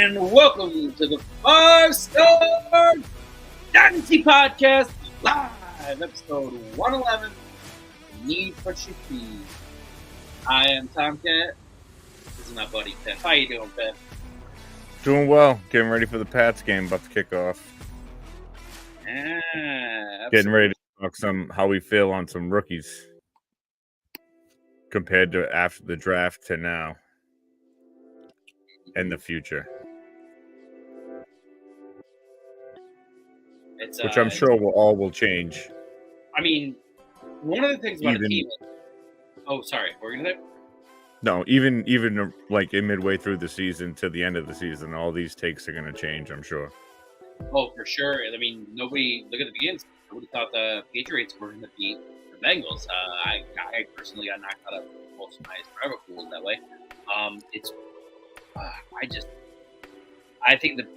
And welcome to the 5-Star Dynasty Podcast Live, episode 111, Need for Shaheed. I am Tomcat. This is my buddy, Pep. How you doing, Pep? Doing well. Getting ready for the Pats game, about to kick off. Getting ready to talk how we feel on some rookies compared to after the draft to now and the future. Which I'm sure will change. I mean, one of the things about a team. Oh, sorry. What were you going to say? No, even like in midway through the season to the end of the season, all these takes are going to change, I'm sure. Oh, for sure. I mean, look at the beginning. Nobody thought the Patriots were going to beat the Bengals. I personally got knocked out of most of my forever pools that way. I think the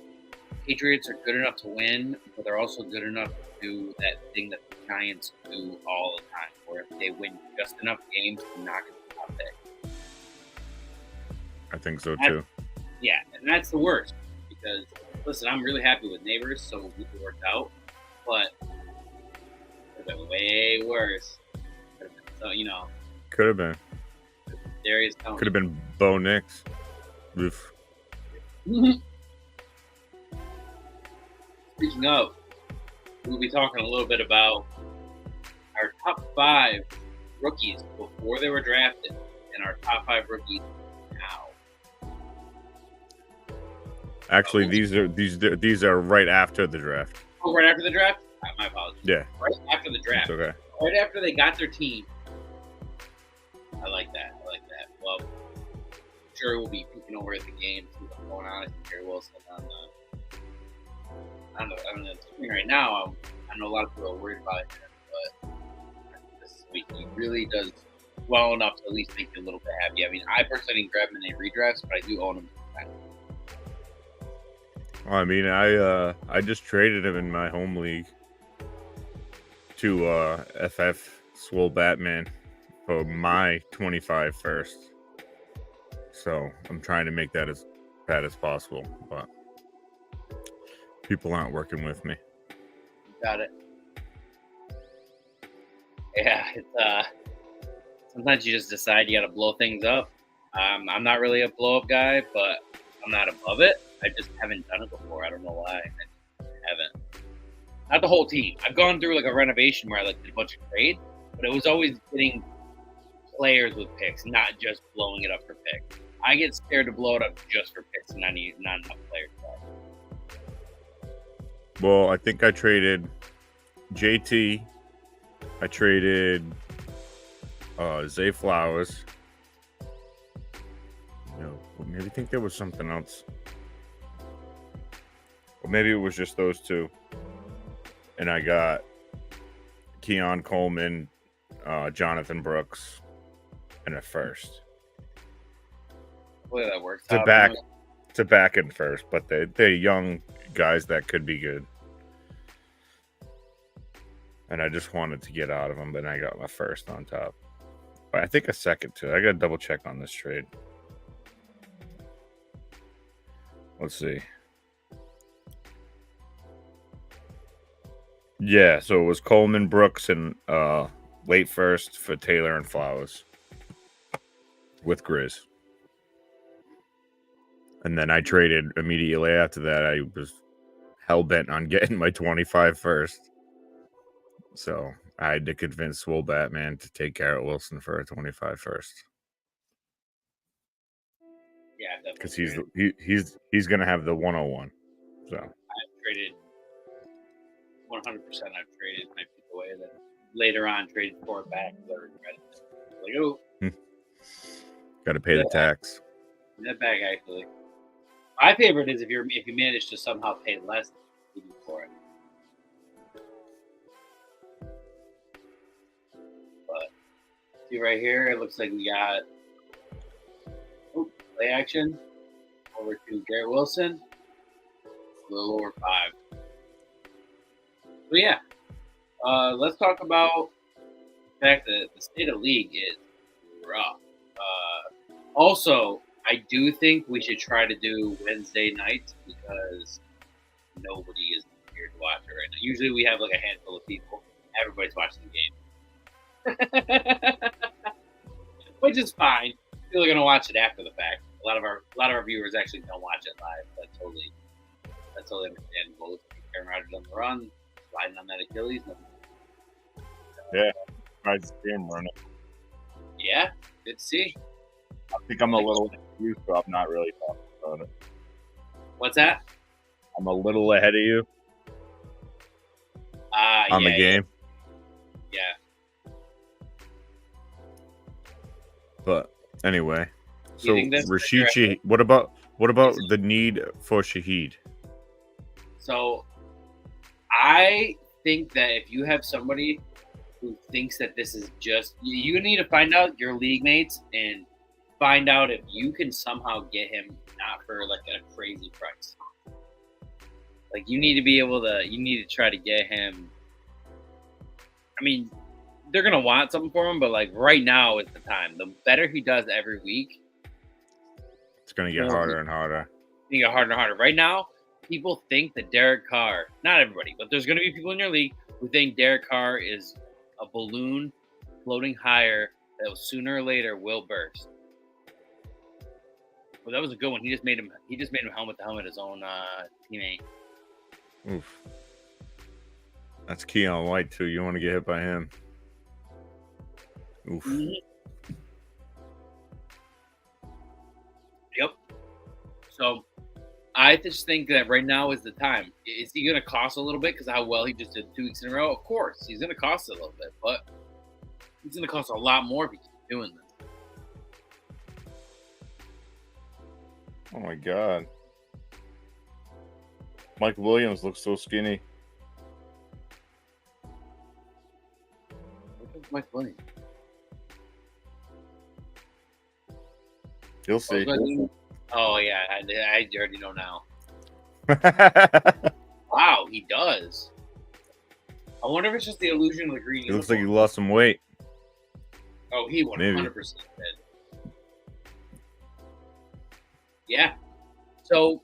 Patriots are good enough to win, but they're also good enough to do that thing that the Giants do all the time, where if they win just enough games to knock it top pick. I think so too. Yeah, and that's the worst because, listen, I'm really happy with Neighbors, so it worked out, but it could have been way worse. So, could have been. Darius Tony. Could have been Bo Nix. Oof. Speaking of, we'll be talking a little bit about our top 5 rookies before they were drafted and our top 5 rookies now. Actually, these are right after the draft. Oh, right after the draft? My apologies. Yeah. Right after the draft. It's okay. Right after they got their team. I like that. Well, I'm sure we'll be peeking over at the game, see what's going on. Gary Wilson on the screen right now. I know a lot of people are worried about him, but this week he really does well enough to at least make you a little bit happy. I mean, I personally didn't grab him in any redrafts, but I do own him. Well, I mean, I just traded him in my home league to FF Swole Batman for my 25 first. So I'm trying to make that as bad as possible, but people aren't working with me. Got it. Yeah, it's sometimes you just decide you got to blow things up. I'm not really a blow up guy, but I'm not above it. I just haven't done it before. I don't know why. I haven't. Not the whole team. I've gone through like a renovation where I did a bunch of trades, but it was always getting players with picks, not just blowing it up for picks. I get scared to blow it up just for picks and not enough players. Well, I think I traded JT. I traded Zay Flowers. Maybe think there was something else. Or maybe it was just those two. And I got Keon Coleman, Jonathan Brooks, and a first. Boy, that works. To back and first, but they're young guys that could be good. And I just wanted to get out of them, but I got my first on top. But I think a second too. I got to double check on this trade. Let's see. Yeah, so it was Coleman, Brooks, and late first for Taylor and Flowers with Grizz. And then I traded immediately after that. I was hell-bent on getting my 25 first. So I had to convince Swole Batman to take Garrett Wilson for a 25 first. Yeah, because he's going to have the 101. So I've traded 100%. I've traded my pick away, then later on traded for it back. Got to pay the tax. That back actually. My favorite is if you manage to somehow pay less for it. But see right here, it looks like we got play action over to Garrett Wilson, a little over 5. So yeah, let's talk about the fact that the state of the league is rough. Also, I do think we should try to do Wednesday nights because nobody is here to watch it right now. Usually we have like a handful of people. Everybody's watching the game, which is fine. People are gonna watch it after the fact. A lot of our viewers actually don't watch it live. That's totally understandable. Aaron Rodgers on the run, sliding on that Achilles. Yeah, I see him running. Yeah, good to see. I think I'm a little confused, so I'm not really talking about it. What's that? I'm a little ahead of you on the game. Yeah. But anyway, You so think that's Rashid Shaheed, what about the need for Shaheed? So I think that if you have somebody who thinks that this is just, you need to find out your league mates and find out if you can somehow get him not for like a crazy price. Like you need to try to get him. I mean, they're gonna want something for him, but like right now is the time. The better he does every week, It's gonna get harder and harder. It's gonna get harder and harder. Right now, people think that Derek Carr, not everybody, but there's gonna be people in your league who think Derek Carr is a balloon floating higher that will sooner or later will burst. Well, that was a good one. He just made him helmet to helmet his own teammate. Oof. That's Keon White too. You want to get hit by him? Oof. Mm-hmm. Yep. So I just think that right now is the time. Is he going to cost a little bit because of how well he just did 2 weeks in a row? Of course, he's going to cost a little bit, but he's going to cost a lot more if he keeps doing this. Oh my God. Mike Williams looks so skinny. What is Mike Williams? You'll see. Oh yeah, I already know now. Wow, he does. I wonder if it's just the illusion of the green. It looks like he lost some weight. Oh, he 100% did. Yeah. So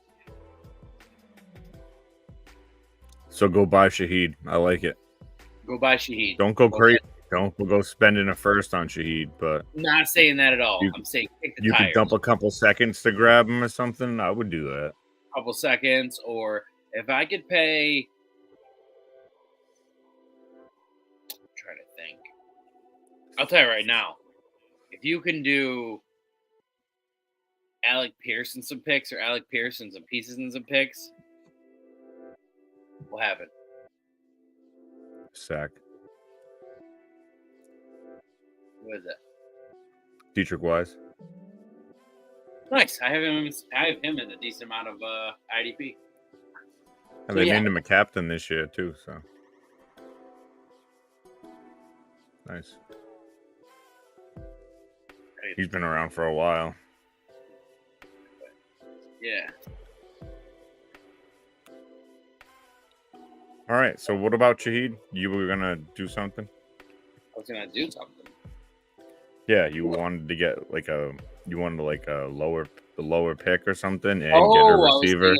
go buy Shaheed. I like it. Go buy Shaheed. Don't go crazy. Don't go spending a first on Shaheed, but I'm not saying that at all. I'm saying kick the you tires. could dump a couple seconds to grab him or something. I would do that. A couple seconds, or if I could pay. I'm trying to think. I'll tell you right now. If you can do Alec Pearson some picks or Alec Pearson some pieces and some picks, we'll have it. Sack. What is it? Dietrich Wise. Nice. I have him in a decent amount of IDP. And they named him a captain this year too, so nice. He's been around for a while. Yeah. All right. So what about Shaheed? You were gonna do something? I was gonna do something. Yeah, you wanted to get a lower pick or something and get a receiver.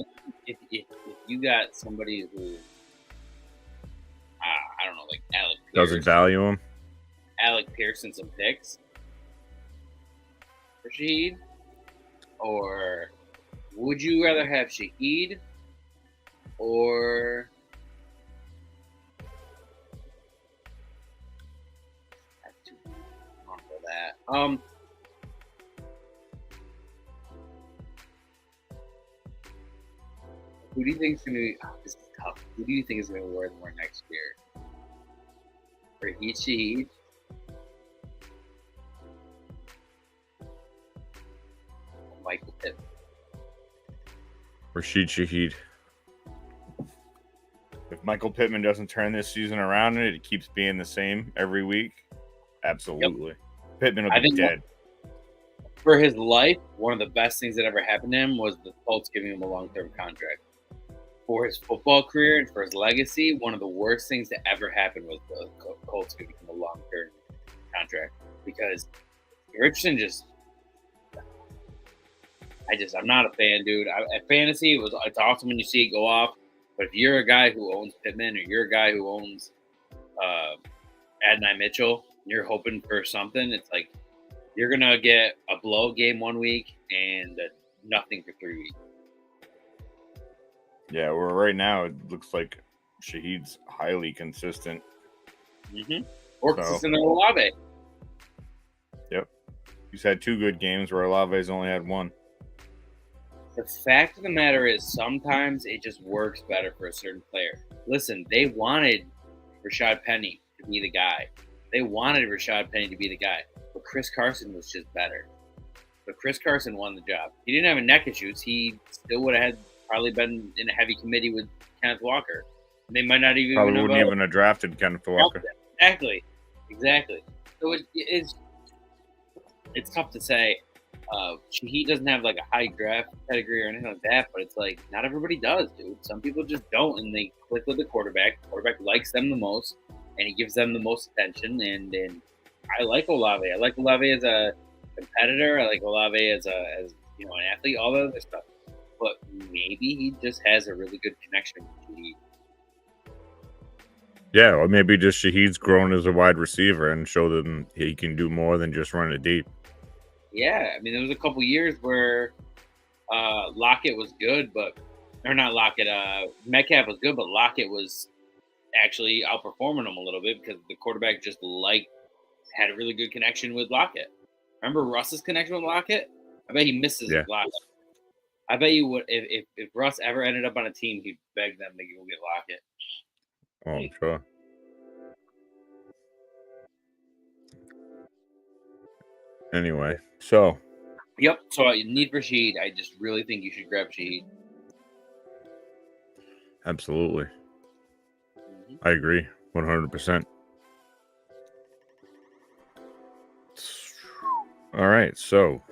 If you got somebody who I don't know, like Alec Pearson, doesn't value him. Alec Pearson some picks for Shaheed, or would you rather have Shaheed or that? Who do you think is going to be? This is tough. Who do you think is going to wear more next year? Shaheed? Michael Pittman. Rashid Shaheed. If Michael Pittman doesn't turn this season around and it keeps being the same every week, absolutely. Yep. Pittman will be dead. For his life, one of the best things that ever happened to him was the Colts giving him a long-term contract. For his football career and for his legacy, one of the worst things that ever happened was the Colts giving him a long-term contract because Richardson just I'm not a fan, dude. At fantasy, it's awesome when you see it go off. But if you're a guy who owns Pittman or you're a guy who owns Adonai Mitchell, you're hoping for something. It's like you're gonna get a blow game 1 week and nothing for 3 weeks. Yeah, well, right now it looks like Shaheed's highly consistent. Mm-hmm. Or consistent in Olave. Yep. He's had 2 good games where Olave's only had 1. The fact of the matter is sometimes it just works better for a certain player. Listen, they wanted Rashad Penny to be the guy. They wanted Rashad Penny to be the guy. But Chris Carson was just better. But Chris Carson won the job. He didn't have a neck issues. He still would have probably been in a heavy committee with Kenneth Walker. They might not even wouldn't even have drafted Kenneth Walker. Exactly. So it's tough to say. He doesn't have like a high draft pedigree or anything like that, but it's like not everybody does, dude. Some people just don't, and they click with the quarterback. The quarterback likes them the most, and he gives them the most attention. And I like Olave. I like Olave as a competitor. I like Olave as an athlete. All that other stuff, but maybe he just has a really good connection with Shaheed. Yeah, or maybe just Shaheed's grown as a wide receiver and show them he can do more than just run it deep. Yeah, I mean, there was a couple years where Lockett was good, Metcalf was good, but Lockett was actually outperforming him a little bit because the quarterback just had a really good connection with Lockett. Remember Russ's connection with Lockett? I bet he misses Lockett. I bet you would if Russ ever ended up on a team, he'd beg them to go get Lockett. Oh, I'm sure. Anyway, so. Yep. So need for Shaheed. I just really think you should grab Shaheed. Absolutely. Mm-hmm. I agree 100%. All right. So,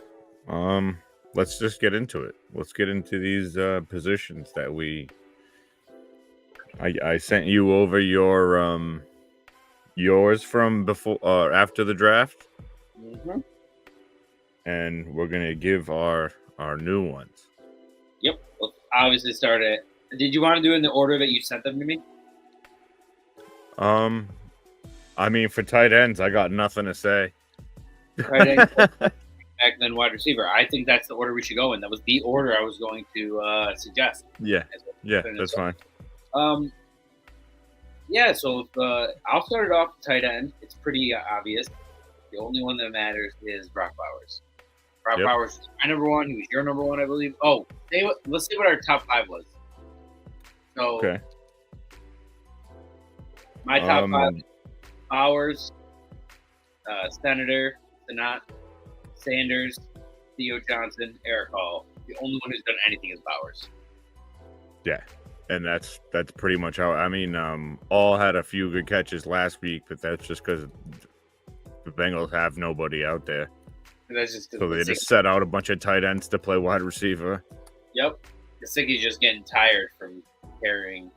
let's just get into it. Let's get into these positions that I sent you over yours from before after the draft. Mm-hmm. And we're gonna give our new ones. Yep. Well, obviously start it. Did you want to do it in the order that you sent them to me? I mean, for tight ends, I got nothing to say. Tight end, back then wide receiver. I think that's the order we should go in. That was the order I was going to suggest. Yeah. That's fine. Yeah. So I'll start it off with tight end. It's pretty obvious. The only one that matters is Brock Bowers. Brock Bowers was my number 1. He was your number 1, I believe. Oh, let's see what our top 5 was. So, okay. My top 5: Bowers, Senator, Sanat, Sanders, Theo Johnson, Eric Hall. The only one who's done anything is Bowers. Yeah, and that's pretty much how. I mean, all had a few good catches last week, but that's just because the Bengals have nobody out there. That's just so they just set out a bunch of tight ends to play wide receiver. Yep. Gesicki's just getting tired from carrying.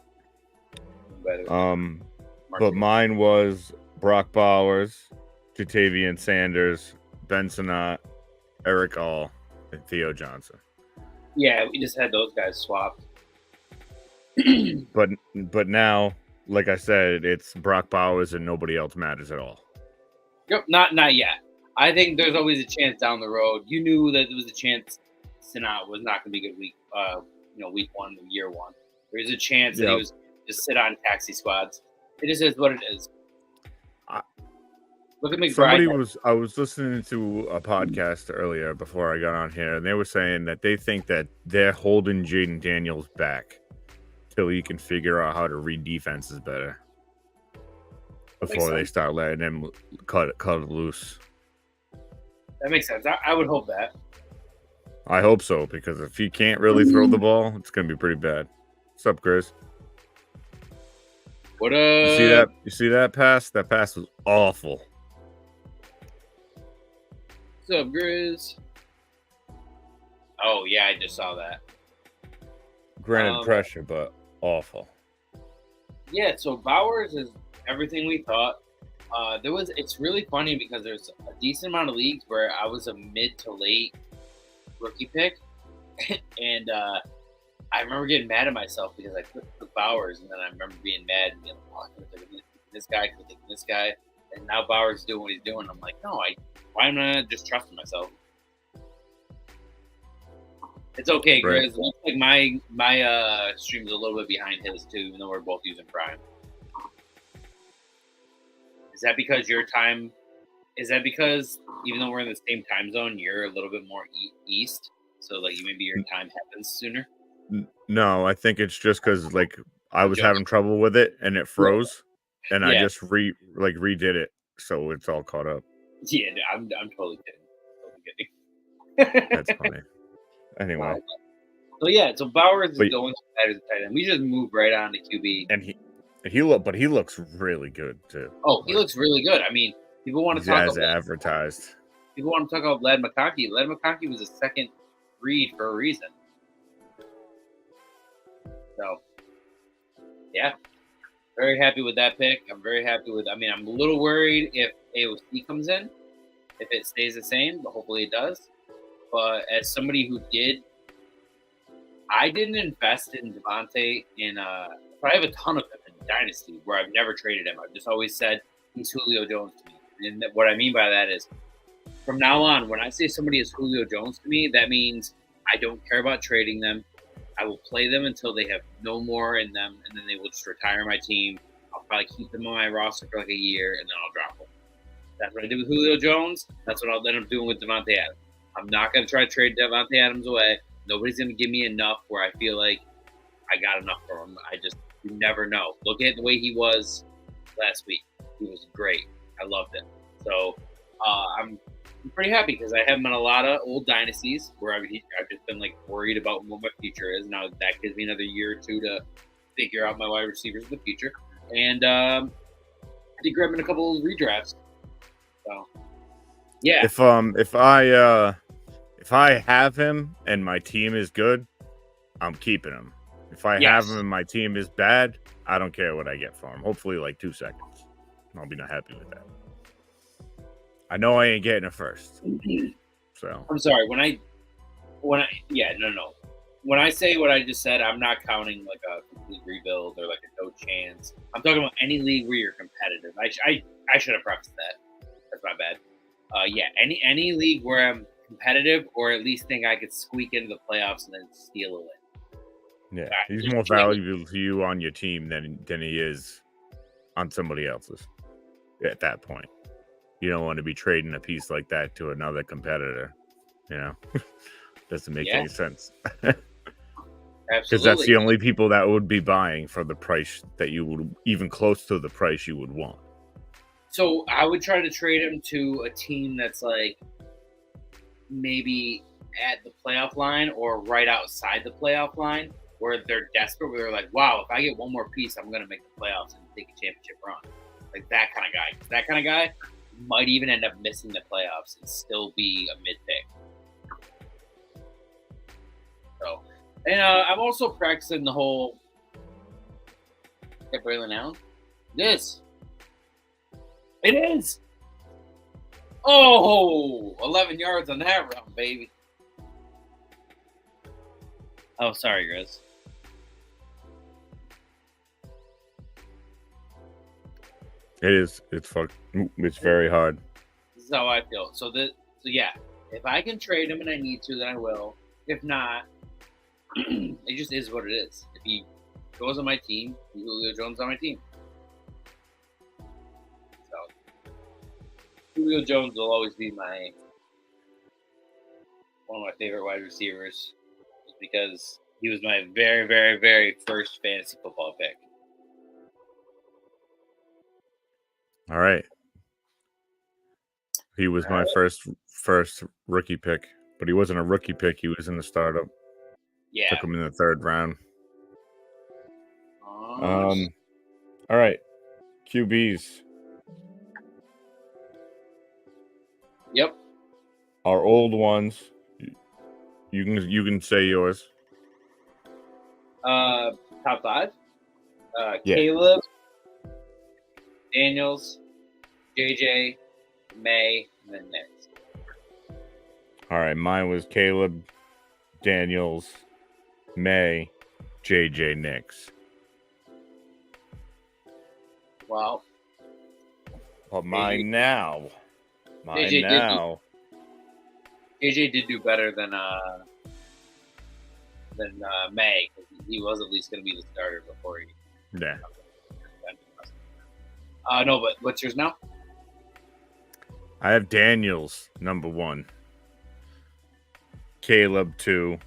But mine was Brock Bowers, Jatavian Sanders, Ben Sinnott, Eric All, and Theo Johnson. Yeah, we just had those guys swapped. But now, like I said, it's Brock Bowers and nobody else matters at all. Yep, not yet. I think there's always a chance down the road. You knew that there was a chance Sinnott was not going to be good week 1, year 1. There's a chance that he was just sit on taxi squads. It just is what it is. Look at McBride. I was listening to a podcast earlier before I got on here, and they were saying that they think that they're holding Jaden Daniels back till he can figure out how to read defenses better before they start letting him cut it loose. That makes sense. I would hope that. I hope so, because if he can't really throw the ball, it's going to be pretty bad. What's up, Chris? What You see that pass? That pass was awful. What's up, Grizz? Oh, yeah, I just saw that. Granted pressure, but awful. Yeah, so Bowers is everything we thought. It's really funny because there's a decent amount of leagues where I was a mid to late rookie pick, And I remember getting mad at myself because I took Bowers, and then I remember being mad and being like, "Oh, I could have taken this guy, could have taken this guy," and now Bowers is doing what he's doing. I'm like, no, why am I not just trusting myself? It's okay, Right. Grizz. Looks like my stream's a little bit behind his too, even though we're both using Prime. Is that because your time? Is that because even though we're in the same time zone, you're a little bit more east, so like maybe your time happens sooner? No, I think it's just because like I I'm was joking. having trouble with it and it Yeah, froze, and I yeah, just redid it, so it's all caught up. yeah. I'm totally kidding. Totally That's kidding. funny. Anyway, So yeah, so Bowers is but going to as a tight end. We just move right on to QB. and he looks really good too. Oh, he Like looks really good. I mean, people want to he's talk as about advertised. Lad McConkey. Lad McConkey was a second read for a reason. So yeah, very happy with that pick. I'm very happy with. I mean, I'm a little worried if AOC comes in, if it stays the same, but hopefully it does. But as somebody who did, I didn't invest in Devontae but I have a ton of him in Dynasty where I've never traded him. I've just always said he's Julio Jones to me. And what I mean by that is from now on, when I say somebody is Julio Jones to me, that means I don't care about trading them. I will play them until they have no more in them, and then they will just retire my team. I'll probably keep them on my roster for like a year, and then I'll drop them. That's what I did with Julio Jones. That's what I'll end up doing with Devontae Adams. I'm not going to try to trade Devontae Adams away. Nobody's going to give me enough where I feel like I got enough for him. You never know. Look at the way he was last week. He was great. I loved it. So I'm pretty happy because I have him in a lot of old dynasties where I've just been like worried about what my future is. Now that gives me another year or two to figure out my wide receivers in the future. And I did grab in a couple of redrafts. So yeah. If I have him and my team is good, I'm keeping him. If I have him and my team is bad, I don't care what I get for him. Hopefully, like 2 seconds. I'll be not happy with that. I know I ain't getting a first. So I'm sorry. When I no. When I say what I just said, I'm not counting like a complete rebuild or like a no chance. I'm talking about any league where you're competitive. I should have prefaced that. That's my bad. Yeah, any league where I'm competitive or at least think I could squeak into the playoffs and then steal a win. Yeah, he's more valuable to you on your team than he is on somebody else's. At that point, you don't want to be trading a piece like that to another competitor. You know, doesn't make any sense. Because that's the only people that would be buying for the price that you would, even close to the price you would want. So I would try to trade him to a team that's like maybe at the playoff line or right outside the playoff line, where they're desperate, where they're like, wow, if I get one more piece, I'm going to make the playoffs and take a championship run. Like that kind of guy. That kind of guy might even end up missing the playoffs and still be a mid-pick. So, and I'm also practicing the whole get Braylon Allen. This. It is. Oh, 11 yards on that run, baby. Oh, sorry, Grizz. It is. It's very hard. This is how I feel. So yeah, if I can trade him and I need to, then I will. If not, it just is what it is. If he goes on my team, Julio Jones on my team. So Julio Jones will always be one of my favorite wide receivers, just because he was my very, very, very first fantasy football pick. All right. He was my first rookie pick, but he wasn't a rookie pick. He was in the startup. Yeah. Took him in the 3rd round. All right. QBs. Yep. Our old ones. You can say yours. Top 5. Yeah. Caleb, Daniels, JJ, May, and then next. All right, mine was Caleb, Daniels, May, JJ, Nix. Well, But mine now. JJ did do better than May, because he was at least going to be the starter before he. Yeah. No, but what's yours now? I have Daniels, number 1. Caleb, 2.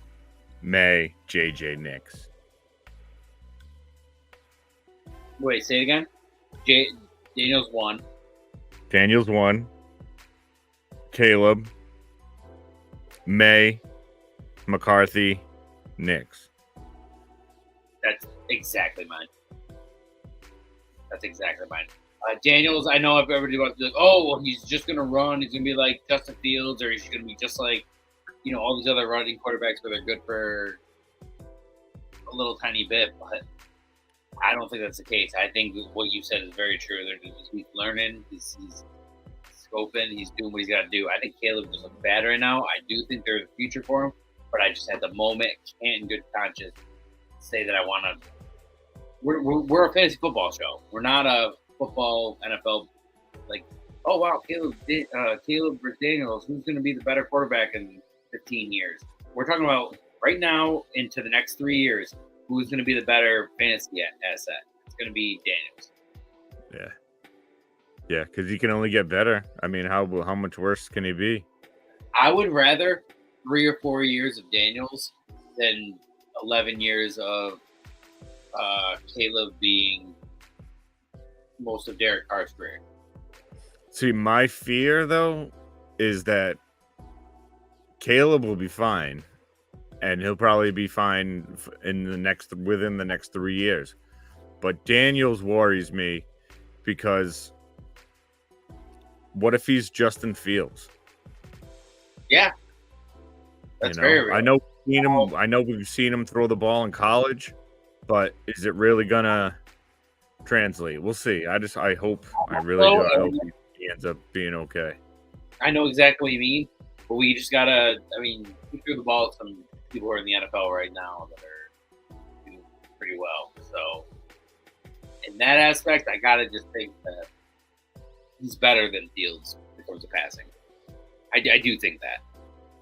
May, JJ, Nix. Wait, say it again. Daniels 1. Daniels 1. Caleb, May, McCarthy, Nix. That's exactly mine. Daniels, I know everybody wants to be like, oh, well, he's just going to run. He's going to be like Justin Fields, or he's going to be just like, all these other running quarterbacks where they're good for a little tiny bit. But I don't think that's the case. I think what you said is very true. He's learning. He's scoping. He's doing what he's got to do. I think Caleb just looks bad right now. I do think there's a future for him, but I just at the moment can't in good conscience say that I want to. We're a fantasy football show. We're not a football NFL, like, oh wow, Caleb versus Daniels, who's going to be the better quarterback in 15 years? We're talking about right now into the next 3 years, who's going to be the better fantasy asset? It's going to be Daniels. Yeah, because he can only get better. I mean, how much worse can he be? I would rather 3 or 4 years of Daniels than 11 years of Caleb being most of Derek Carr's career. See, my fear, though, is that Caleb will be fine, and he'll probably be fine within the next 3 years. But Daniels worries me because what if he's Justin Fields? Yeah, that's very real. I know we've seen him throw the ball in college, but is it really gonna translate? We'll see. I hope. I really do. I hope he ends up being okay. I know exactly what you mean, but we just gotta. I mean, we threw the ball to some people who are in the NFL right now that are doing pretty well. So, in that aspect, I gotta just think that he's better than Fields in terms of passing. I do think that.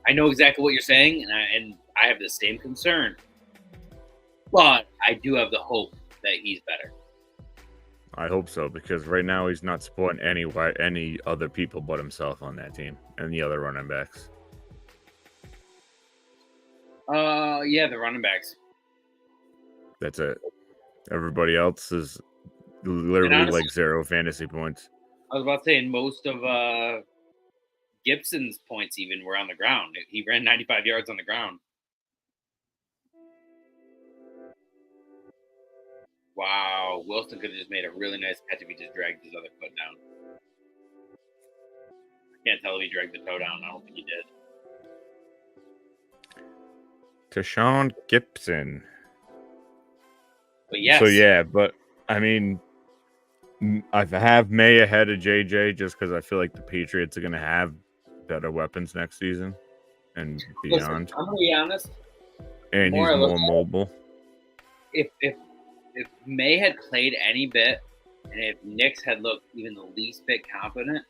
I know exactly what you're saying, and I have the same concern. But I do have the hope that he's better. I hope so, because right now he's not supporting any other people but himself on that team and the other running backs. Yeah, the running backs. That's it. Everybody else is literally honestly, like 0 fantasy points. I was about to say, most of Gibson's points even were on the ground. He ran 95 yards on the ground. Wow, Wilson could have just made a really nice catch if he just dragged his other foot down. I can't tell if he dragged the toe down. I don't think he did. Tashawn Gibson. But yes. So, yeah, but, I mean, I have May ahead of JJ just because I feel like the Patriots are going to have better weapons next season and beyond. Listen, I'm going to be honest. And he's more mobile. If May had played any bit, and if Nix had looked even the least bit confident,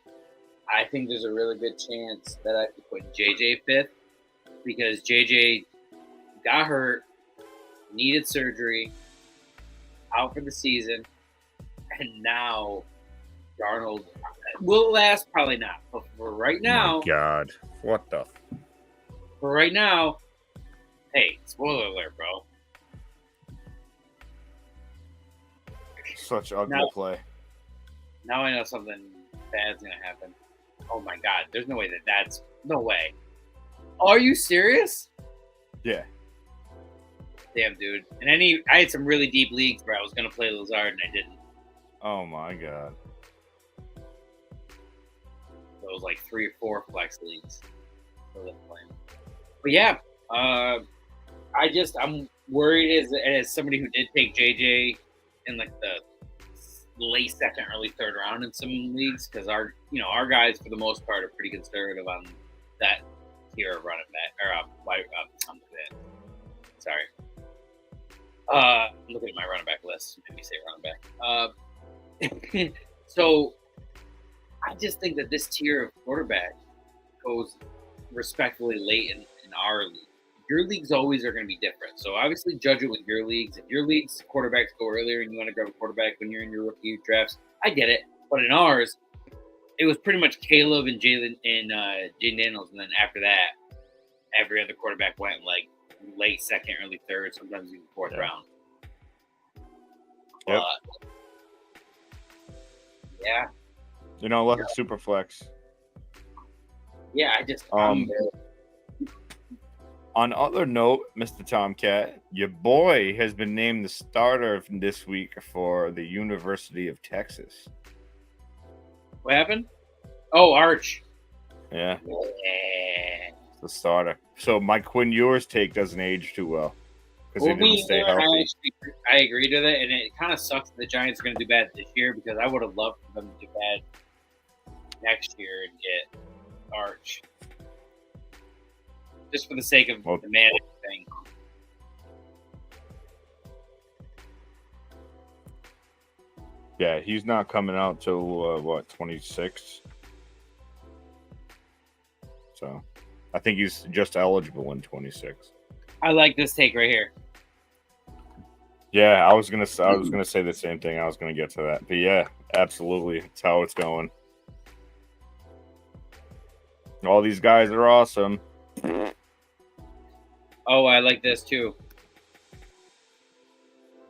I think there's a really good chance that I could put JJ 5th, because JJ got hurt, needed surgery, out for the season, and now Darnold will last, probably not. But for right now, my God, what the? For right now, hey, spoiler alert, bro. Such ugly play. Now I know something bad's gonna happen. Oh my God, there's no way that's no way. Are you serious? Yeah. Damn, dude. And I had some really deep leagues where I was gonna play Lazard and I didn't. Oh my God. So it was like 3 or 4 flex leagues. But yeah, I'm worried as somebody who did take JJ in like the late second, early third round in some leagues, because our guys for the most part are pretty conservative on that tier of running back or Sorry. I'm looking at my running back list. Made me say running back. So I just think that this tier of quarterback goes respectfully late in our league. Your leagues always are going to be different. So obviously judge it with your leagues. If your league's quarterbacks go earlier and you want to grab a quarterback when you're in your rookie drafts, I get it. But in ours, it was pretty much Caleb and Jalen and Jaden Daniels, and then after that, every other quarterback went like late second, early third, sometimes even fourth round. Yep. Yeah. You know, unless it's super flex. Yeah, I just on other note, Mr. Tomcat, your boy has been named the starter this week for the University of Texas. What happened? Oh, Arch. Yeah. It's the starter. So my Quinn Ewers take doesn't age too well because he didn't stay healthy. I agree to that, and it kind of sucks that the Giants are going to do bad this year because I would have loved for them to do bad next year and get Arch. Just for the sake of the management thing. Yeah, he's not coming out till 26. So, I think he's just eligible in 26. I like this take right here. Yeah, I was gonna say the same thing. I was gonna get to that, but yeah, absolutely, it's how it's going. All these guys are awesome. Oh, I like this too.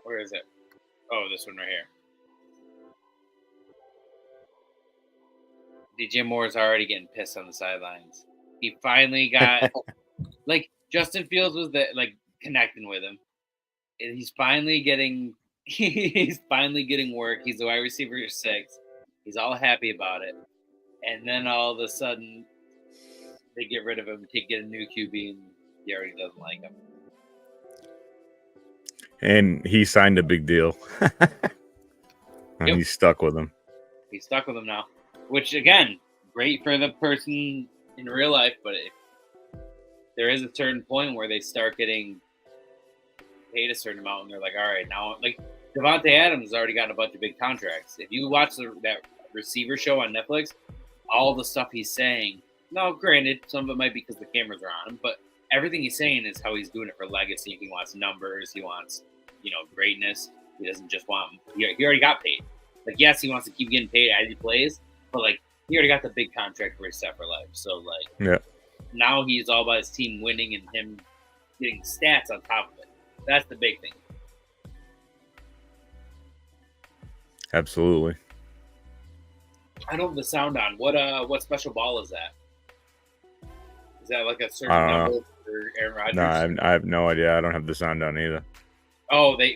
Where is it? Oh, this one right here. DJ Moore's already getting pissed on the sidelines. He finally got like Justin Fields was connecting with him. And he's finally getting work. He's the wide receiver 6. He's all happy about it. And then all of a sudden they get rid of him to get a new QB and he already doesn't like him. And he signed a big deal. And he's stuck with him. He's stuck with him now. Which, again, great for the person in real life, but there is a certain point where they start getting paid a certain amount, and they're like, all right, now, like, Devontae Adams has already gotten a bunch of big contracts. If you watch that receiver show on Netflix, all the stuff he's saying, now, granted, some of it might be because the cameras are on him, but everything he's saying is how he's doing it for legacy. He wants numbers. He wants, greatness. He doesn't just want – he already got paid. Like, yes, he wants to keep getting paid as he plays, but, like, he already got the big contract where he's set for life. So, like, yeah. Now he's all about his team winning and him getting stats on top of it. That's the big thing. Absolutely. I don't have the sound on. What special ball is that? Is that like a certain number for Aaron Rodgers? No, I have no idea. I don't have the sound on either. Oh, they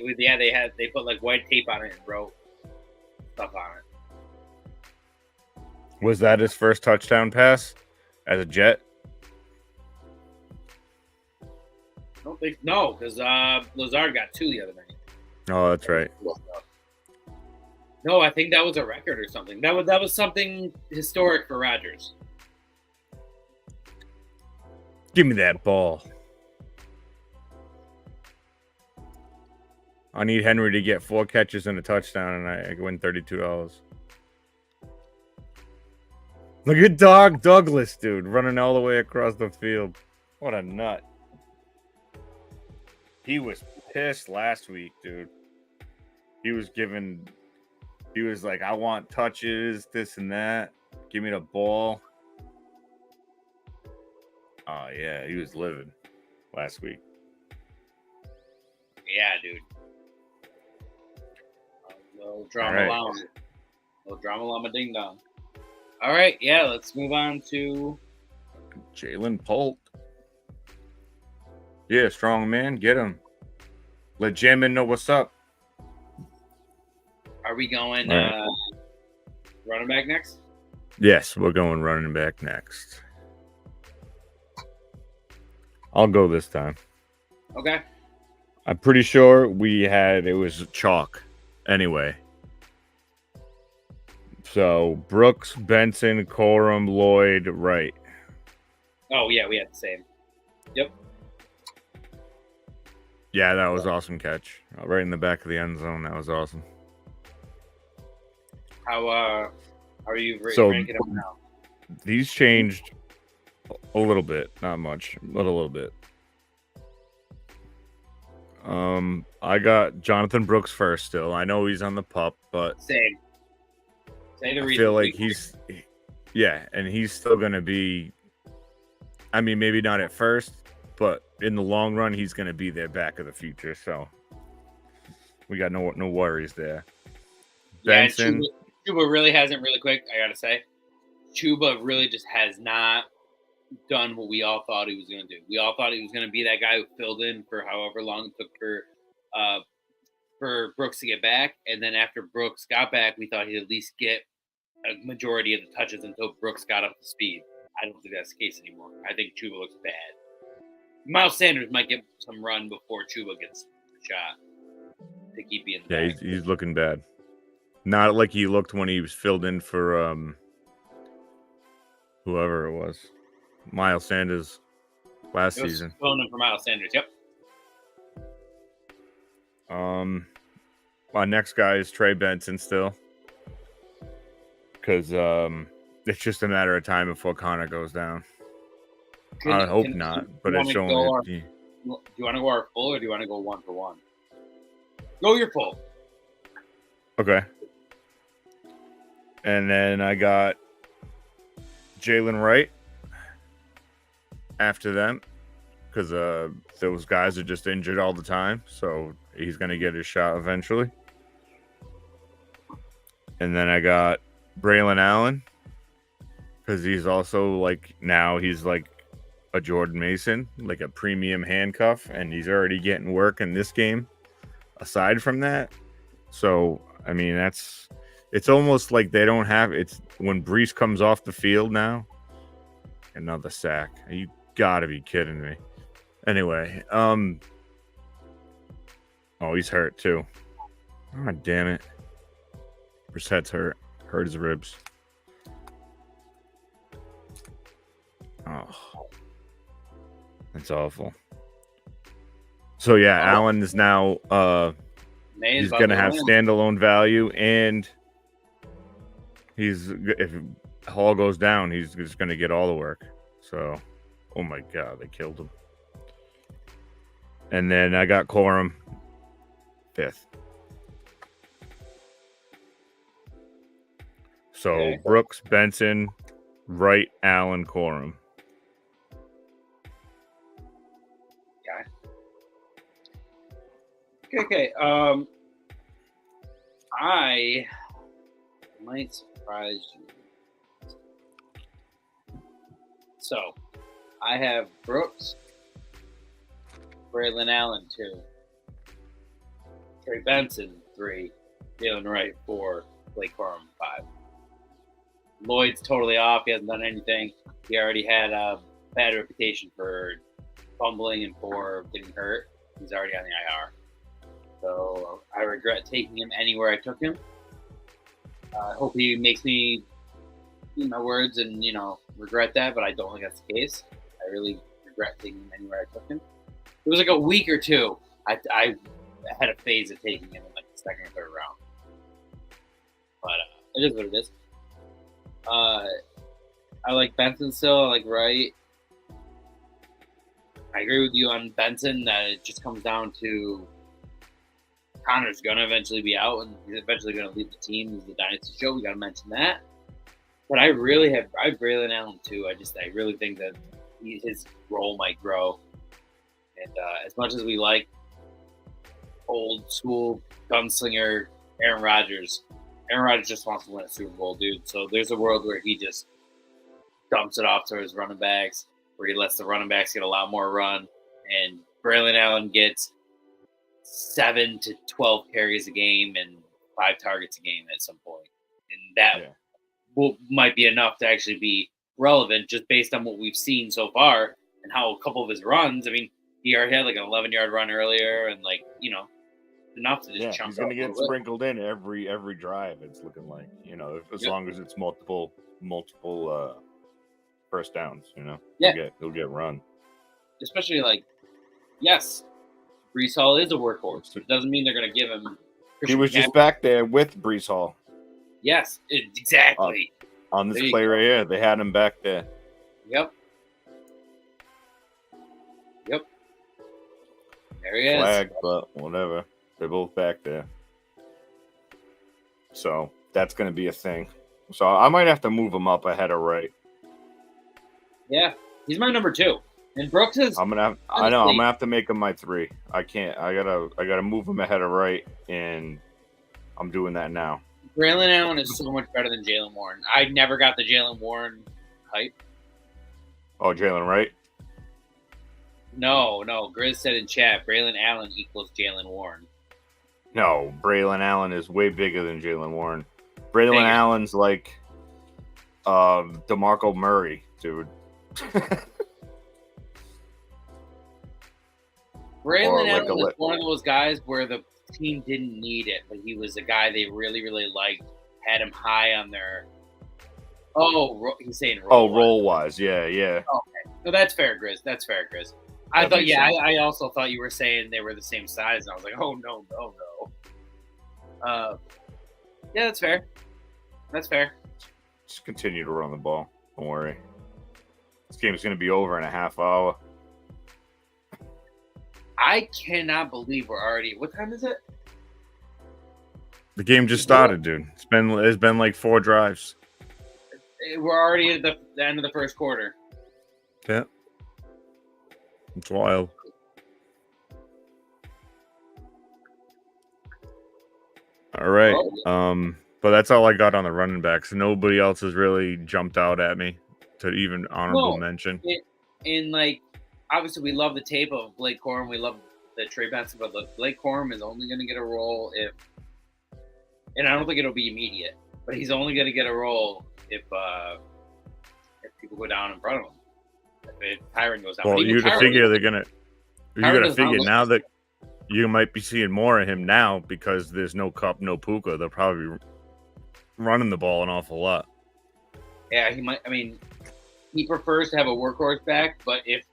put like white tape on it and wrote stuff on it. Was that his first touchdown pass as a Jet? I don't think no, because Lazard got 2 the other night. Oh, that's right. No, I think that was a record or something. That was something historic for Rodgers. Give me that ball. I need Henry to get 4 catches and a touchdown, and I win $32. Look at Douglas, dude, running all the way across the field. What a nut. He was pissed last week, dude. He was like, I want touches, this and that. Give me the ball. Oh, yeah, he was livid last week. Yeah, dude. No drama llama. No drama llama ding dong. All right, yeah, let's move on to Jalen Polk. Yeah, strong man, get him. Let Jamin know what's up. Are we going running back next? Yes, we're going running back next. I'll go this time. Okay. I'm pretty sure it was chalk anyway. So Brooks, Benson, Corum, Lloyd, Wright. Oh, yeah, we had the same. Yep. Yeah, that was awesome catch. Right in the back of the end zone. That was awesome. How are you So ranking them now? these changed a little bit, not much, but a little bit. I got Jonathan Brooks first still. I know he's on the pup, but Same. Say the I reason. feel like and he's still gonna be. I mean, maybe not at first, but in the long run, he's gonna be their back of the future. So we got no worries there. Benson, Chuba really hasn't. Really quick, I gotta say, Chuba really just has not done what we all thought he was going to do. We all thought he was going to be that guy who filled in for however long it took for Brooks to get back, and then after Brooks got back, we thought he'd at least get a majority of the touches until Brooks got up to speed. I don't think that's the case anymore. I think Chuba looks bad. Miles Sanders might get some run before Chuba gets a shot to keep being. Yeah, he's looking bad. Not like he looked when he was filled in for whoever it was, Miles Sanders last season. Filling in for Miles Sanders. Yep. My next guy is Trey Benson still, because it's just a matter of time before Connor goes down. I hope not, but it's showing. Do you want to go our full, or do you want to go 1 for 1? Go your full. Okay. And then I got Jalen Wright after them, because those guys are just injured all the time, so he's going to get his shot eventually. And then I got Braylon Allen, because he's also like, now he's like a Jordan Mason, like a premium handcuff, and he's already getting work in this game aside from that. So I mean, it's almost like they don't have, it's when Brees comes off the field now, another sack. You gotta be kidding me. Anyway, oh, he's hurt too. Oh, damn it. Brissett's hurt his ribs. Oh, that's awful. So yeah, Allen is now he's gonna have standalone value, and if Hall goes down, he's just gonna get all the work. So, oh my God, they killed him. And then I got Corum 5th. So okay. Brooks, Benson, Wright, Allen, Corum. Okay. I might surprise you. So, I have Brooks, Braylon Allen 2, Trey Benson 3, Jalen Wright 4, Blake Corum 5. Lloyd's totally off. He hasn't done anything. He already had a bad reputation for fumbling and for getting hurt. He's already on the IR. So I regret taking him anywhere I took him. I hope he makes me eat my words and, regret that, but I don't think that's the case. I really regret taking him anywhere I took him. It was like a week or two. I had a phase of taking him in like the second or third round. But it is what it is. I like Benson still. I like Wright. I agree with you on Benson that it just comes down to Connor's going to eventually be out, and he's eventually going to leave the team. He's the Dynasty show. We got to mention that. But I have Braylon Allen too. I really think that his role might grow. And as much as we like old school gunslinger Aaron Rodgers just wants to win a Super Bowl, dude. So there's a world where he just dumps it off to his running backs, where he lets the running backs get a lot more run, and Braylon Allen gets 7 to 12 carries a game and 5 targets a game at some point. And that might be enough to actually be relevant just based on what we've seen so far and how a couple of his runs. I mean, he already had like an 11-yard run earlier, and enough to just chunk. He's going to get sprinkled in every drive. It's looking like, as long as it's multiple first downs, he'll get run. Especially yes, Brees Hall is a workhorse. It doesn't mean they're going to give him. He was just back there with Brees Hall. Yes, exactly. On this play right here, they had him back there. Yep. There he is. Flag, but whatever. They're both back there. So that's going to be a thing. So I might have to move him up ahead of right. Yeah, he's my number 2. And Brooks is. I'm gonna have to make him my 3. I can't. I gotta move him ahead of right, and I'm doing that now. Braylon Allen is so much better than Jalen Warren. I never got the Jalen Warren hype. Oh, Jalen Wright? No. Grizz said in chat, Braylon Allen equals Jalen Warren. No, Braylon Allen is way bigger than Jalen Warren. Braylon Allen's like DeMarco Murray, dude. Braylon Allen was one of those guys where the team didn't need it, but he was a guy they really, really liked. Had him high on their. Oh, he's saying roll. Oh, roll wise, yeah. Okay, no, that's fair, Grizz. I thought, I also thought you were saying they were the same size, and I was like, oh no. Yeah, that's fair. Just continue to run the ball. Don't worry. This game is going to be over in a half hour. I cannot believe we're already. What time is it? The game just started, dude. It's been like 4 drives. We're already at the end of the first quarter. Yeah. It's wild. All right. But that's all I got on the running backs. Nobody else has really jumped out at me to even honorable mention. In like, obviously, we love the tape of Blake Corum. We love the Trey Benson, but Blake Corum is only going to get a role and I don't think it'll be immediate, but he's only going to get a role if people go down in front of him. If Tyron goes down. Well, you got to figure now that you might be seeing more of him now because there's no Cup, no Puka. They'll probably be running the ball an awful lot. Yeah, he might. I mean, he prefers to have a workhorse back, but if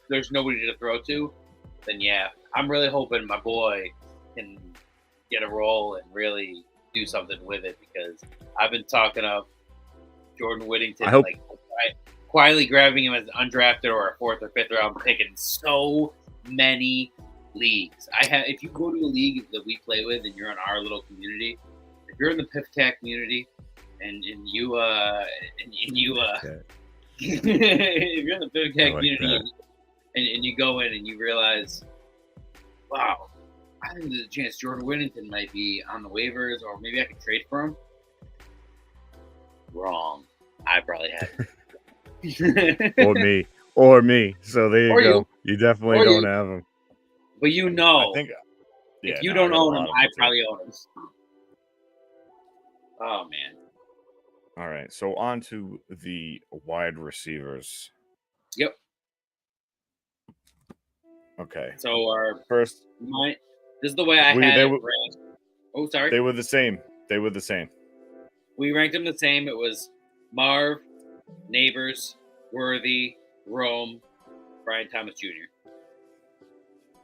there's nobody to throw to, then yeah, I'm really hoping my boy can get a role and really do something with it because I've been talking up Jordan Whittington, like quietly grabbing him as an undrafted or a 4th or 5th round pick in so many leagues. If you go to a league that we play with and you're in our little community, if you're in the PIFTAC community and you if you're in the PIFTAC community and you go in and you realize, wow, I think there's a chance Jordan Whittington might be on the waivers or maybe I could trade for him. Wrong. I probably had or me. So there you go. You definitely don't have him. But if you don't own him, I probably own him. Oh man. All right. So on to the wide receivers. Yep. Okay. So our first, this is the way I had it ranked. Oh, sorry. They were the same. We ranked them the same. It was Marv, Neighbors, Worthy, Rome, Brian Thomas Jr.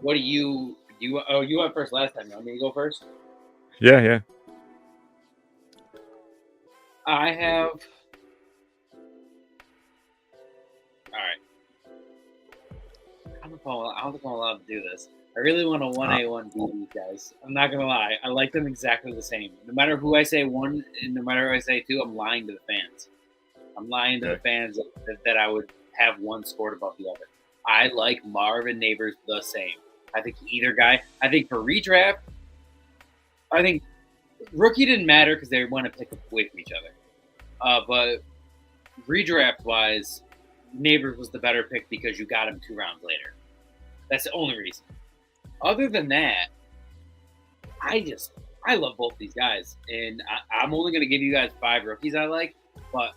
What do you went first last time. You want me to go first? Yeah. I have. All right. I don't think I'm allowed to do this. I really want a 1A, 1B, guys. I'm not going to lie. I like them exactly the same. No matter who I say 1 and no matter who I say 2, I'm lying to the fans. I'm lying to the fans that I would have one scored above the other. I like Marv and Neighbors the same. I think either guy. I think for redraft, I think rookie didn't matter because they want to pick away from each other. But redraft-wise, Neighbors was the better pick because you got him 2 rounds later. That's the only reason. Other than that, I love both these guys. And I'm only going to give you guys 5 rookies I like. But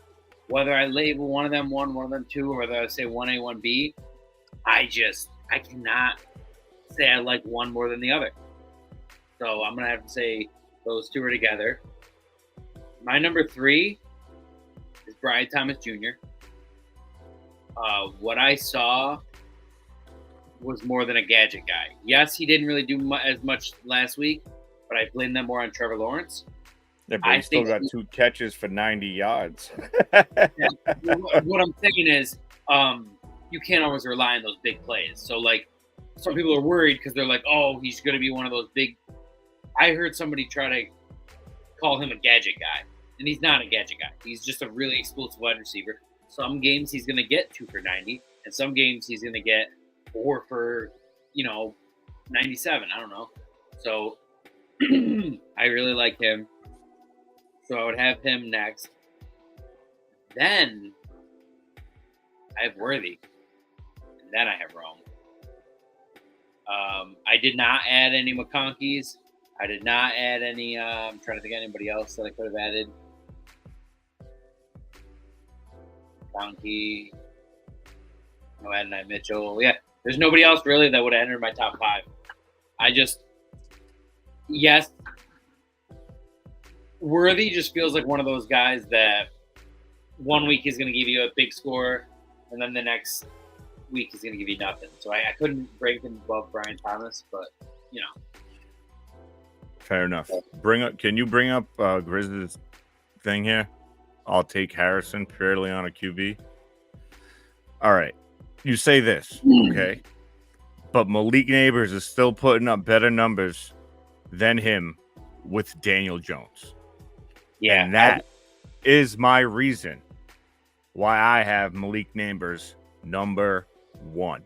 whether I label one of them 1, one of them 2, or whether I say 1A, 1B, I cannot say I like one more than the other. So I'm going to have to say those 2 are together. My number 3 is Brian Thomas Jr. What I saw was more than a gadget guy. Yes, he didn't really do as much last week, but I blame that more on Trevor Lawrence. Yeah, but he still got 2 catches for 90 yards. What I'm saying is, you can't always rely on those big plays. So, like, some people are worried because they're like, oh, he's going to be one of those big. I heard somebody try to call him a gadget guy, and he's not a gadget guy. He's just a really explosive wide receiver. Some games he's going to get 2 for 90, and some games he's going to get 4 for, 97. I don't know. So I really like him. So I would have him next. Then I have Worthy. And then I have Rome. I did not add any McConkeys. I did not add any. I'm trying to think of anybody else that I could have added. Conkey. No, Adonai Mitchell. Yeah, there's nobody else really that would have entered my top 5. Yes, Worthy just feels like one of those guys that one week he's going to give you a big score, and then the next week he's going to give you nothing. So I couldn't break him above Brian Thomas, but Fair enough. Can you bring up Grizzlies thing here? I'll take Harrison purely on a QB. All right. You say this, okay? But Malik Neighbors is still putting up better numbers than him with Daniel Jones. Yeah. And that is my reason why I have Malik Neighbors number 1.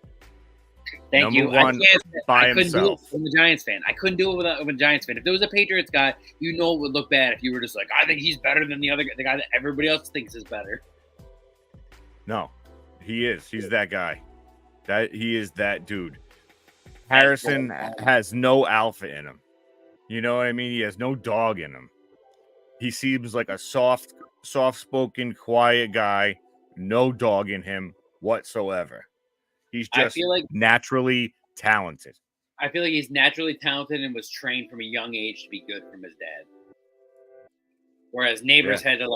Thank you. Number 1 by I couldn't himself. do it from a Giants fan. I couldn't do it without a Giants fan. If there was a Patriots guy, it would look bad if you were just like, I think he's better than the guy that everybody else thinks is better. No, he is. He's that guy. He is that dude. Harrison has no alpha in him. You know what I mean? He has no dog in him. He seems like a soft-spoken, quiet guy. No dog in him whatsoever. He's just naturally talented. I feel like he's naturally talented and was trained from a young age to be good from his dad. Whereas Neighbors had to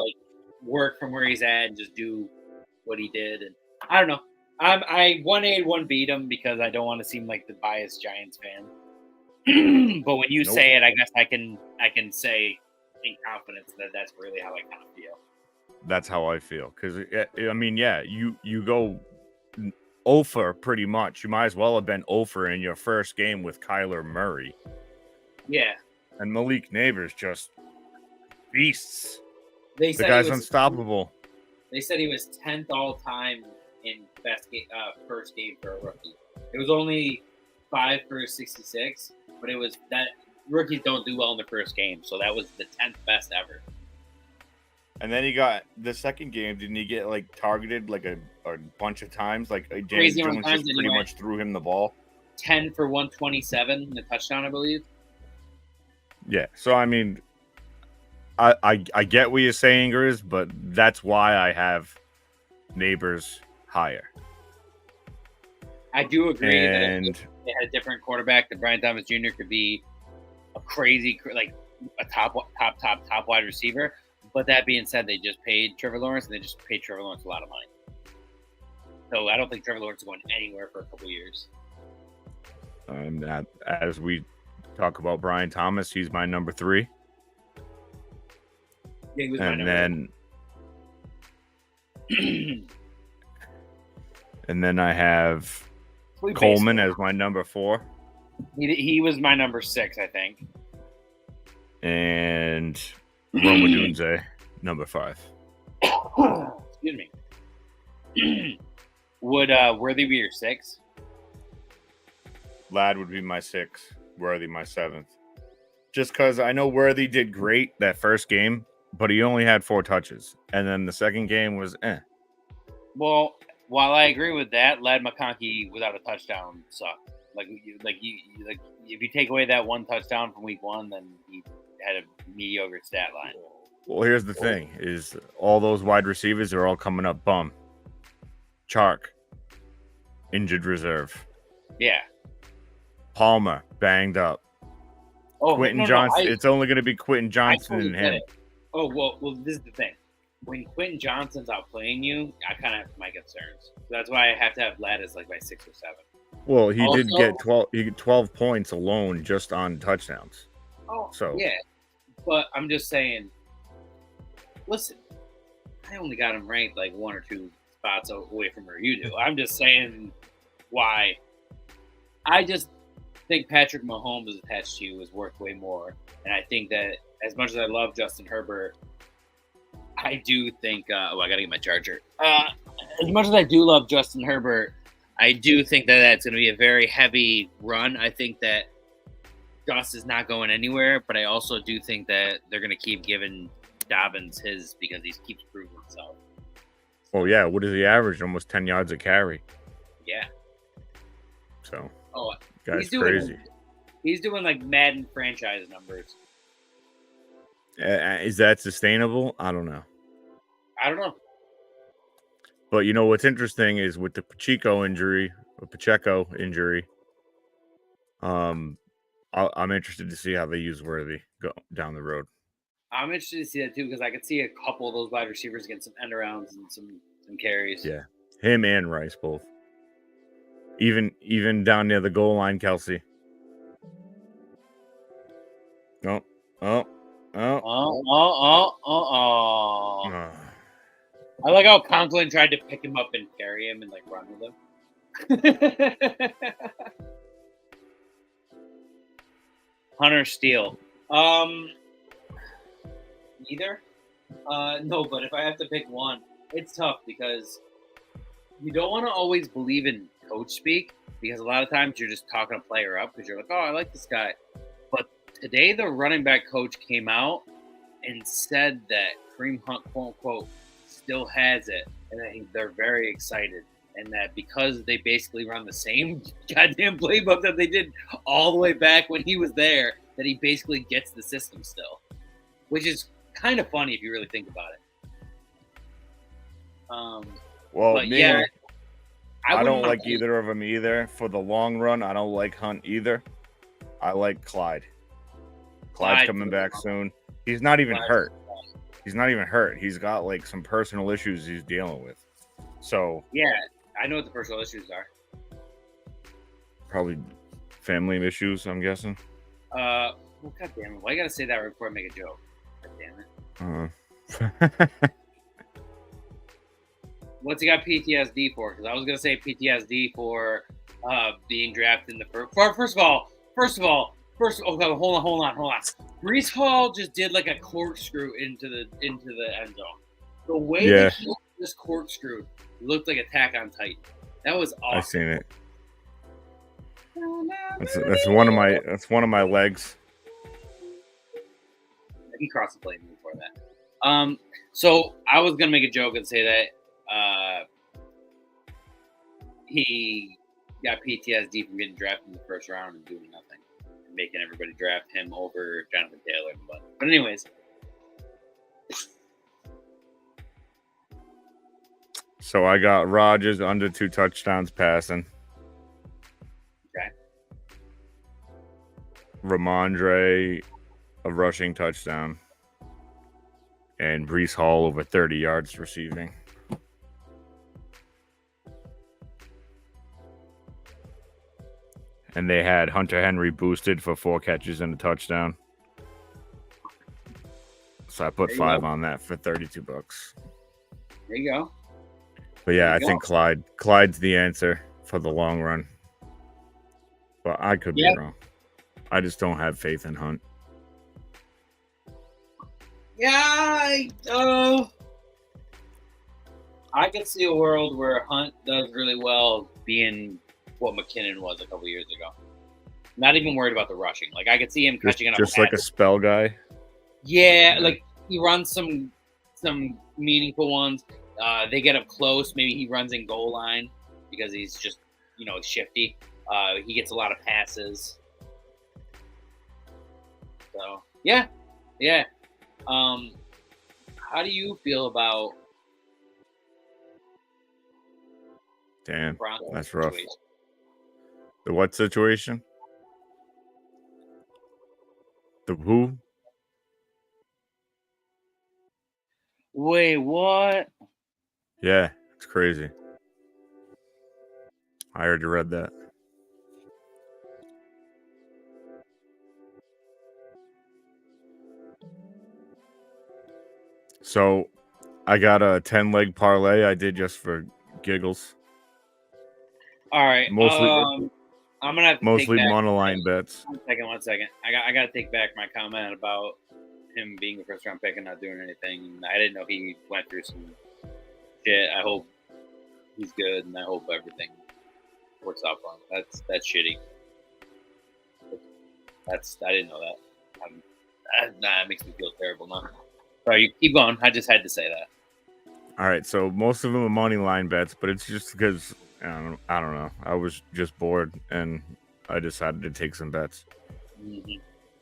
work from where he's at and just do what he did. And I don't know. I 1A, 1 beat him because I don't want to seem like the biased Giants fan. But when you say it, I guess I can say in confidence that that's really how I kind of feel. That's how I feel. Because, I mean, you go 0 pretty much. You might as well have been 0 in your first game with Kyler Murray. Yeah. And Malik Neighbors just beasts. The guy's unstoppable. They said he was 10th all time in first game for a rookie. It was only 5 for 66, but it was that rookies don't do well in the first game, so that was the 10th best ever. And then he got the second game. Didn't he get targeted a bunch of times? Crazy James Jones just pretty much threw him the ball. 10 for 127, the touchdown, I believe. Yeah. So I mean, I get what you're saying, Grizz, but that's why I have Neighbors higher. I do agree that if they had a different quarterback, that Brian Thomas Jr. could be a crazy, a top wide receiver. But that being said, they just paid Trevor Lawrence, and they just paid Trevor Lawrence a lot of money. So I don't think Trevor Lawrence is going anywhere for a couple years. As we talk about Brian Thomas, he's my number 3. Yeah, he was and then I have Coleman as my number 4. He was my number 6, I think. And Roma Dunze, number 5. Excuse me. Would Worthy be your 6? Ladd would be my 6. Worthy my 7th. Just because I know Worthy did great that first game, but he only had 4 touches. And then the second game was Well, while I agree with that, Ladd McConkey without a touchdown sucked. If you take away that one touchdown from week 1, then he had a mediocre stat line. Well, here's the thing: is all those wide receivers are all coming up bum. Chark, injured reserve. Yeah. Palmer banged up. Oh, Quentin Johnson. It's only going to be Quentin Johnson and him. Oh well, this is the thing. When Quentin Johnson's outplaying you, I kind of have my concerns. So that's why I have to have Ladd as my 6 or 7. Well, he did Also- get 12. He get 12 points alone just on touchdowns. Oh, So yeah. But I'm just saying, listen, I only got him ranked like 1 or 2 spots away from where you do. I'm just saying why. I just think Patrick Mahomes is attached to you is worth way more. And I think that as much as I love Justin Herbert, I do think. I got to get my charger. As much as I do love Justin Herbert, I do think that that's going to be a very heavy run. I think that Gus is not going anywhere, but I also do think that they're going to keep giving Dobbins his because he keeps proving himself. well, yeah. What is he average? Almost 10 yards a carry. Yeah. So, He's guy's crazy. He's doing like Madden franchise numbers. Is that sustainable? I don't know. I don't know. But you know what's interesting is with the Pacheco injury, I'm interested to see how they use Worthy go down the road. I'm interested to see that too because I could see a couple of those wide receivers getting some end arounds and some carries. Yeah, him and Rice both. Even down near the goal line, Kelsey. Oh. I like how Conklin tried to pick him up and carry him and like run with him. Hunter Steele. Neither. No, but if I have to pick one, it's tough because you don't want to always believe in coach speak because a lot of times you're just talking a player up because you're like, oh, I like this guy. But today the running back coach came out and said that Kareem Hunt, quote unquote, still has it and that they're very excited. And that because they basically run the same goddamn playbook that they did all the way back when he was there, that he basically gets the system still, which is kind of funny if you really think about it. Well, but yeah, I don't like either of them either. For the long run, I don't like Hunt either. I like Clyde. Clyde's coming back soon. He's not even hurt. He's got like some personal issues he's dealing with. So yeah, I know what the personal issues are. Probably family issues, I'm guessing. Well, God damn it. Why you gotta say that right before I make a joke? God damn it. What's he got PTSD for? Because I was gonna say PTSD for being drafted in the first. First of all, okay, hold on. Breece Hall just did like a corkscrew into the end zone. The way that he just corkscrewed looked like Attack on Titan. That was awesome. I've seen it. That's one of my legs. He crossed the plane before that. So I was gonna make a joke and say that he got PTSD from getting drafted in the first round and doing nothing, and making everybody draft him over Jonathan Taylor. But anyways. So I got Rodgers under 2 touchdowns passing. Okay. Ramondre a rushing touchdown. And Breece Hall over 30 yards receiving. And they had Hunter Henry boosted for 4 catches and a touchdown. So I put 5 on that for $32. There you go. But yeah, I think Clyde's the answer for the long run. But I could be wrong. I just don't have faith in Hunt. Yeah, I could see a world where Hunt does really well being what McKinnon was a couple years ago. Not even worried about the rushing. Like I could see him catching enough. Just like a spell guy. Yeah, like he runs some meaningful ones. They get up close. Maybe he runs in goal line because he's just shifty. He gets a lot of passes. So yeah. How do you feel about? Damn, Broncos that's rough. situation? The what situation? The who? Wait, what? Yeah, it's crazy. I already read that. So I got a 10-leg parlay I did just for giggles. All right. Mostly I'm gonna have to mostly take back monoline bets. 1 second. I gotta take back my comment about him being a first round pick and not doing anything. I didn't know he went through some shit. I hope he's good, and I hope everything works out for him. That's shitty. I didn't know that. That makes me feel terrible now. Sorry, you keep going. I just had to say that. All right, so most of them are money line bets, but it's just because I don't know. I was just bored and I decided to take some bets. Mm-hmm.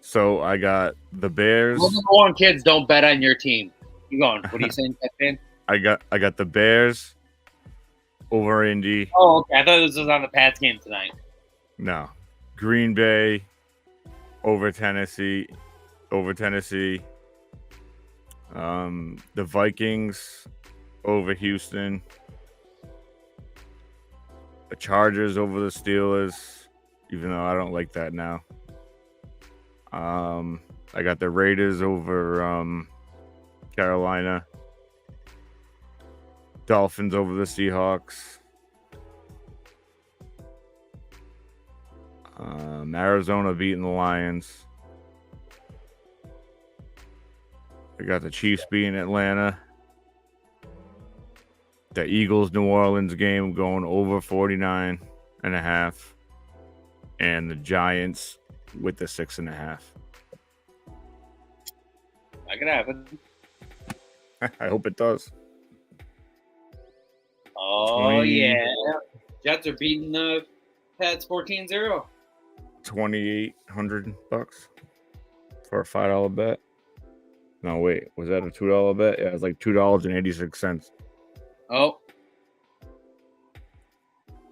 So I got the Bears. Number one, kids, don't bet on your team. Keep going. What are you saying, Captain? I got the Bears over Indy. Oh, okay. I thought this was on the Pats game tonight. No, Green Bay over Tennessee. The Vikings over Houston. The Chargers over the Steelers, even though I don't like that now. I got the Raiders over Carolina. Dolphins over the Seahawks. Arizona beating the Lions. I got the Chiefs beating Atlanta. The Eagles New Orleans game going over 49.5. And the Giants with the 6.5. That could happen. I hope it does. Oh, yeah. Jets are beating the Pats 14-0. $2,800 for a $5 bet. No, wait. Was that a $2 bet? Yeah, it was like $2.86. Oh.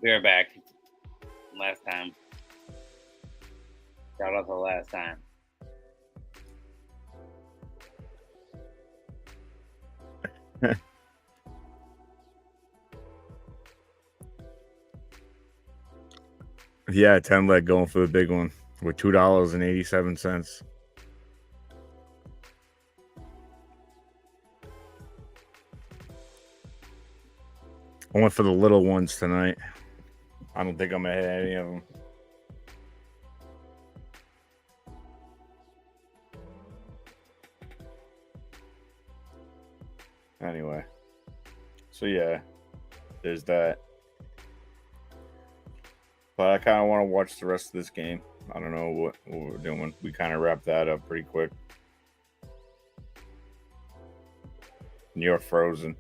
We're back. Last time. Shout out to the last time. Yeah, 10 leg going for the big one with $2.87. I went for the little ones tonight. I don't think I'm gonna hit any of them. Anyway, so yeah, there's that. But I kind of want to watch the rest of this game. I don't know what we're doing. We kind of wrapped that up pretty quick. And you're frozen.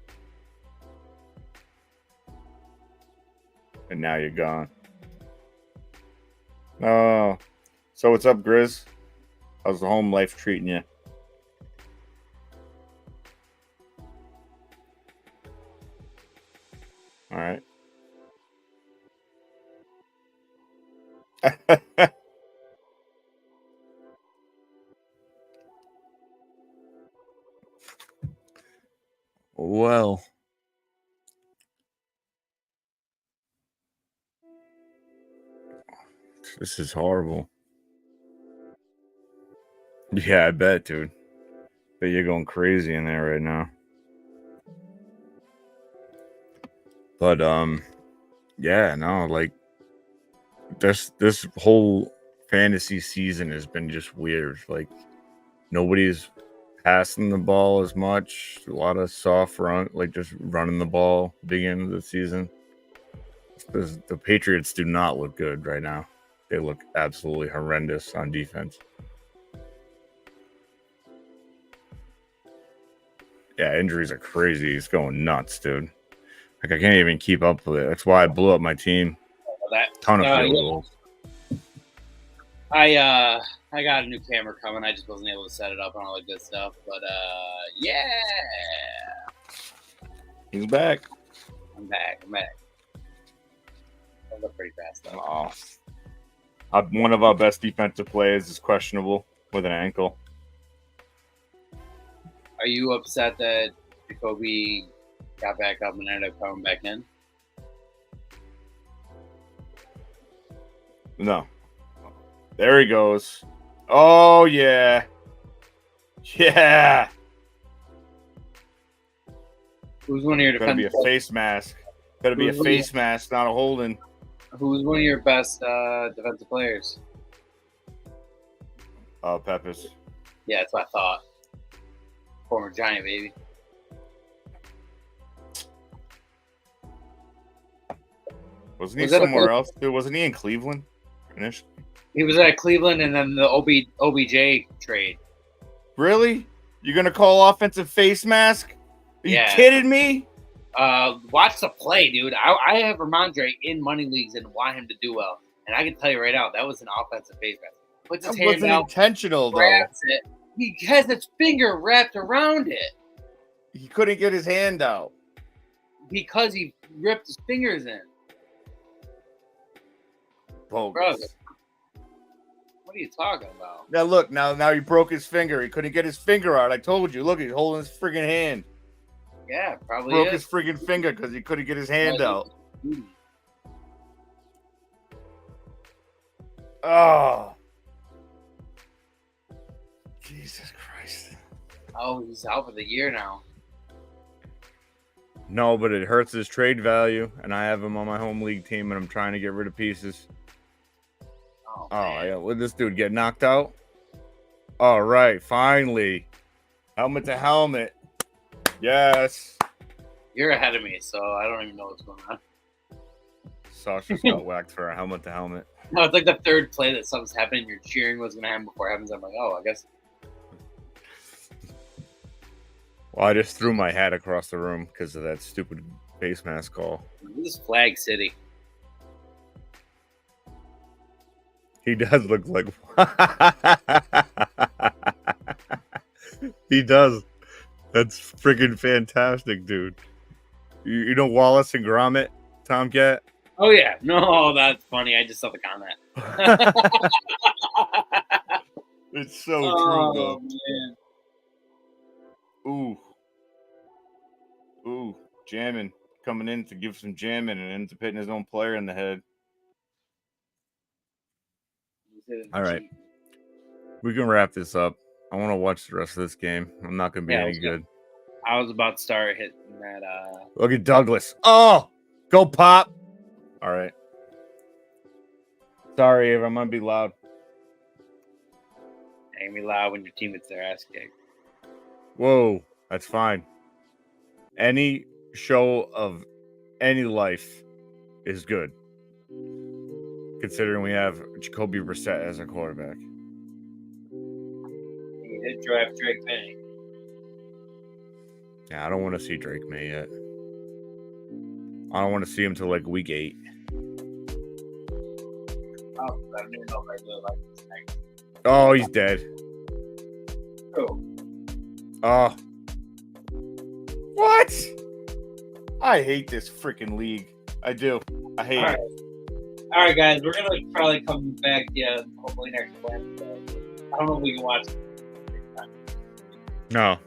And now you're gone. Oh. So what's up, Grizz? How's the home life treating you? All right. Well, this is horrible. Yeah, I bet, dude. But you're going crazy in there right now. But yeah, no, like this whole fantasy season has been just weird. Like nobody's passing the ball as much. A lot of soft run, like just running the ball beginning of the season. The Patriots do not look good right now. They look absolutely horrendous on defense. Yeah, injuries are crazy. It's going nuts, dude. Like I can't even keep up with it. That's why I blew up my team. Ton of field goals. I got a new camera coming. I just wasn't able to set it up and all that good stuff. But yeah, he's back. I'm back. I look pretty fast though. Oh. One of our best defensive players is questionable with an ankle. Are you upset that Jacoby got back up and ended up coming back in? No. There he goes. Oh, yeah. Yeah. Who's one of your Better be a defensive? face mask. Better be a face mask, not a holding. Who's one of your best defensive players? Peppers. Yeah, that's what I thought. Former Giant, baby. Wasn't he Was that a somewhere else? Too? Wasn't he in Cleveland? Initially? He was at Cleveland and then the OBJ trade. Really? You're gonna call offensive face mask? Are you kidding me? Watch the play, dude. I have Ramondre in money leagues and want him to do well. And I can tell you right now, that was an offensive face mask. Puts his That hand wasn't out, intentional, though. grabs it. He has his finger wrapped around it He couldn't get his hand out. because he ripped his fingers in. Bogus. Brother, what are you talking about? Now look, now he broke his finger. He couldn't get his finger out. I told you. Look, he's holding his friggin' hand. Yeah, probably Broke is. his friggin' finger because he couldn't get his hand out. Oh. Jesus Christ. Oh, he's out for the year now. No, but it hurts his trade value, and I have him on my home league team, and I'm trying to get rid of pieces. Oh, Yeah. Would this dude get knocked out? All right, finally. Helmet to helmet. Yes. You're ahead of me, so I don't even know what's going on. Sasha's got whacked for a helmet to helmet. No, it's like the third play that something's happening. You're cheering what's going to happen before it happens. I'm like, oh, I guess. Well, I just threw my hat across the room because of that stupid face mask call. This is Flag City. He does look like... He does. That's freaking fantastic, dude. You know Wallace and Gromit, Tomcat? Oh, yeah. No, that's funny. I just saw the comment. It's so true, though. Man. Ooh. Jamming. Coming in to give some jamming and ends up hitting his own player in the head. All right. We can wrap this up. I want to watch the rest of this game. I'm not going to be any good. I was about to start hitting that. Look at Douglas. Oh, go Pop. All right. Sorry, Ava. I'm going to be loud. Ain't me loud when your team gets their ass kicked. Whoa, that's fine. Any show of any life is good, considering we have Jacoby Brissett as a quarterback. He did draft Drake May. Yeah, I don't want to see Drake May yet. I don't want to see him till like week 8. Oh, I don't even know if I really like this thing. Oh, he's dead. Oh. Oh. What? I hate this freaking league. I do. I hate it. All right, guys. We're going to probably come back, hopefully next Wednesday. I don't know if we can watch it. No.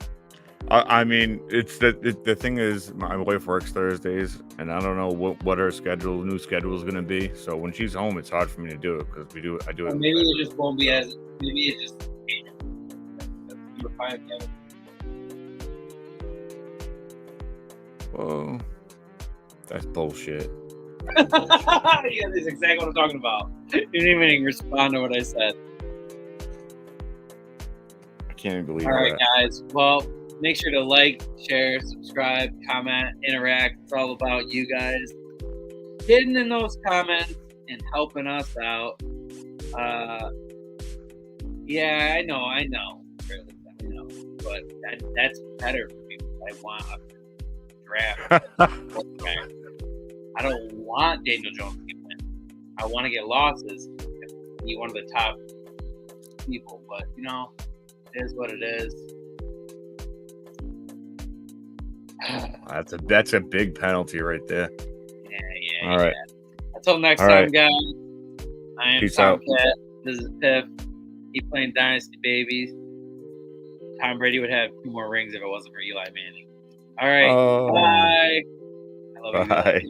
I mean, it's the thing is, my wife works Thursdays, and I don't know what her new schedule is going to be. So when she's home, it's hard for me to do it because I do it. Maybe it just won't be as. Maybe it just. You're fine. Whoa, that's bullshit. Yeah, that's exactly what I'm talking about. You didn't even respond to what I said. I can't even believe it. All right, guys. Well, make sure to like, share, subscribe, comment, interact. It's all about you guys getting in those comments and helping us out. Yeah, I know. Really, I know. But that's better for me. I want a draft. I don't want Daniel Jones to win. I want to get losses and be one of the top people. But, it is what it is. That's a big penalty right there. Yeah. All right. Until next All time, right. guys. I am Peace Tom out. Cat. This is Piff. Keep playing Dynasty, babies. Tom Brady would have 2 more rings if it wasn't for Eli Manning. All right. Oh. Bye. I love you. Bye.